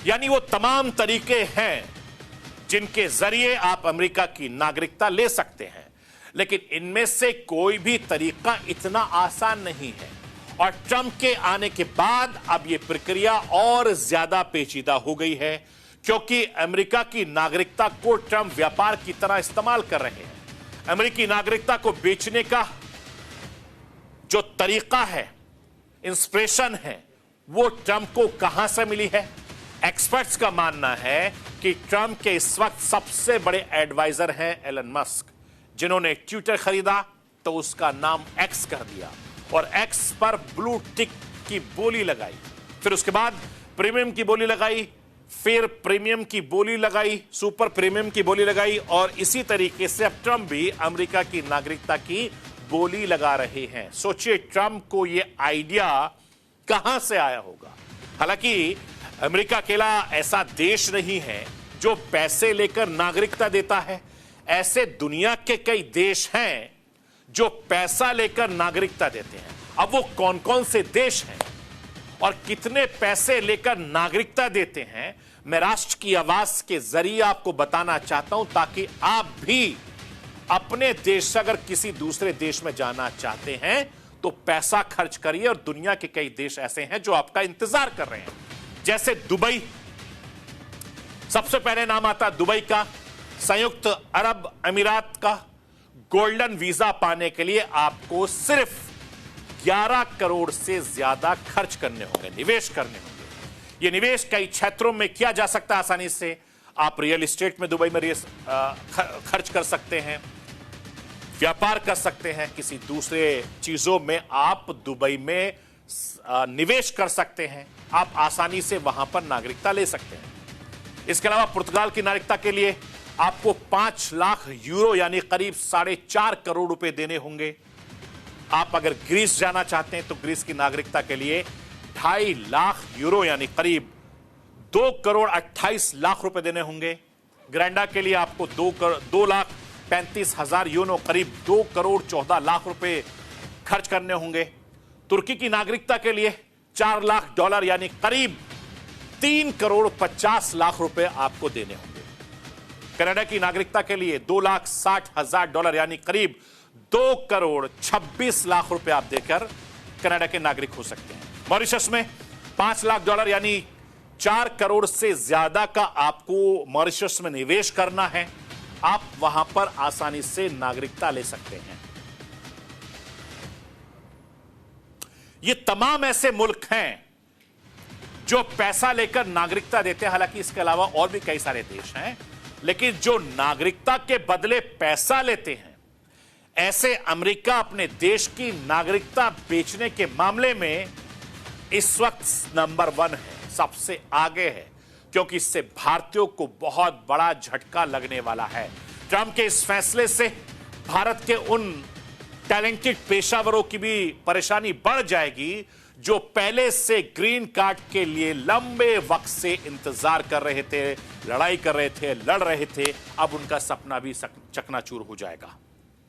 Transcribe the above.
यानी वो तमाम तरीके हैं जिनके जरिए आप अमेरिका की नागरिकता ले सकते हैं, लेकिन इनमें से कोई भी तरीका इतना आसान नहीं है। और ट्रंप के आने के बाद अब यह प्रक्रिया और ज्यादा पेचीदा हो गई है, क्योंकि अमेरिका की नागरिकता को ट्रंप व्यापार की तरह इस्तेमाल कर रहे हैं। अमेरिकी नागरिकता को बेचने का जो तरीका है, इंस्पिरेशन है, वो ट्रंप को कहां से मिली है? एक्सपर्ट्स का मानना है कि ट्रंप के इस वक्त सबसे बड़े एडवाइजर हैं एलन मस्क, जिन्होंने ट्विटर खरीदा तो उसका नाम एक्स कर दिया और एक्स पर ब्लू टिक की बोली लगाई, फिर उसके बाद प्रीमियम की बोली लगाई, फिर प्रीमियम की बोली लगाई, सुपर प्रीमियम की बोली लगाई, और इसी तरीके से अब ट्रंप भी अमेरिका की नागरिकता की बोली लगा रहे हैं। सोचिए ट्रंप को यह आइडिया कहां से आया होगा। हालांकि अमेरिका अकेला ऐसा देश नहीं है जो पैसे लेकर नागरिकता देता है। ऐसे दुनिया के कई देश हैं जो पैसा लेकर नागरिकता देते हैं। अब वो कौन कौन से देश हैं और कितने पैसे लेकर नागरिकता देते हैं, मैं राष्ट्र की आवाज के जरिए आपको बताना चाहता हूं, ताकि आप भी अपने देश से अगर किसी दूसरे देश में जाना चाहते हैं तो पैसा खर्च करिए। और दुनिया के कई देश ऐसे हैं जो आपका इंतजार कर रहे हैं, जैसे दुबई। सबसे पहले नाम आता दुबई का, संयुक्त अरब अमीरात का। गोल्डन वीजा पाने के लिए आपको सिर्फ 11 करोड़ से ज्यादा खर्च करने होंगे, निवेश करने होंगे। यह निवेश कई क्षेत्रों में किया जा सकता है आसानी से। आप रियल एस्टेट में दुबई में खर्च कर सकते हैं, व्यापार कर सकते हैं, किसी दूसरे चीजों में आप दुबई में निवेश कर सकते हैं। आप आसानी से वहां पर नागरिकता ले सकते हैं। इसके अलावा पुर्तगाल की नागरिकता के लिए आपको 5 लाख यूरो यानी करीब 4.5 करोड़ रुपए देने होंगे। आप अगर ग्रीस जाना चाहते हैं तो ग्रीस की नागरिकता के लिए 2.5 लाख यूरो यानी करीब 2 करोड़ 28 लाख रुपए देने होंगे। ग्रैंडा के लिए आपको 2 लाख 35 हजार यूरो करीब 2 करोड़ 14 लाख रुपए खर्च करने होंगे। तुर्की की नागरिकता के लिए $4 लाख यानी करीब 3 करोड़ 50 लाख रुपए आपको देने होंगे। कनाडा की नागरिकता के लिए $2,60,000 यानी करीब 2 करोड़ 26 लाख रुपए आप देकर कनाडा के नागरिक हो सकते हैं। मॉरिशस में $5 लाख यानी 4 करोड़ से ज्यादा का आपको मॉरिशस में निवेश करना है। आप वहां पर आसानी से नागरिकता ले सकते हैं। ये तमाम ऐसे मुल्क हैं जो पैसा लेकर नागरिकता देते हैं। हालांकि इसके अलावा और भी कई सारे देश हैं, लेकिन जो नागरिकता के बदले पैसा लेते हैं, ऐसे अमेरिका अपने देश की नागरिकता बेचने के मामले में इस वक्त नंबर 1 है, सबसे आगे है, क्योंकि इससे भारतीयों को बहुत बड़ा झटका लगने वाला है। ट्रंप के इस फैसले से भारत के उन टैलेंटेड पेशावरों की भी परेशानी बढ़ जाएगी जो पहले से ग्रीन कार्ड के लिए लंबे वक्त से इंतजार कर रहे थे, लड़ाई कर रहे थे, लड़ रहे थे। अब उनका सपना भी चकनाचूर हो जाएगा।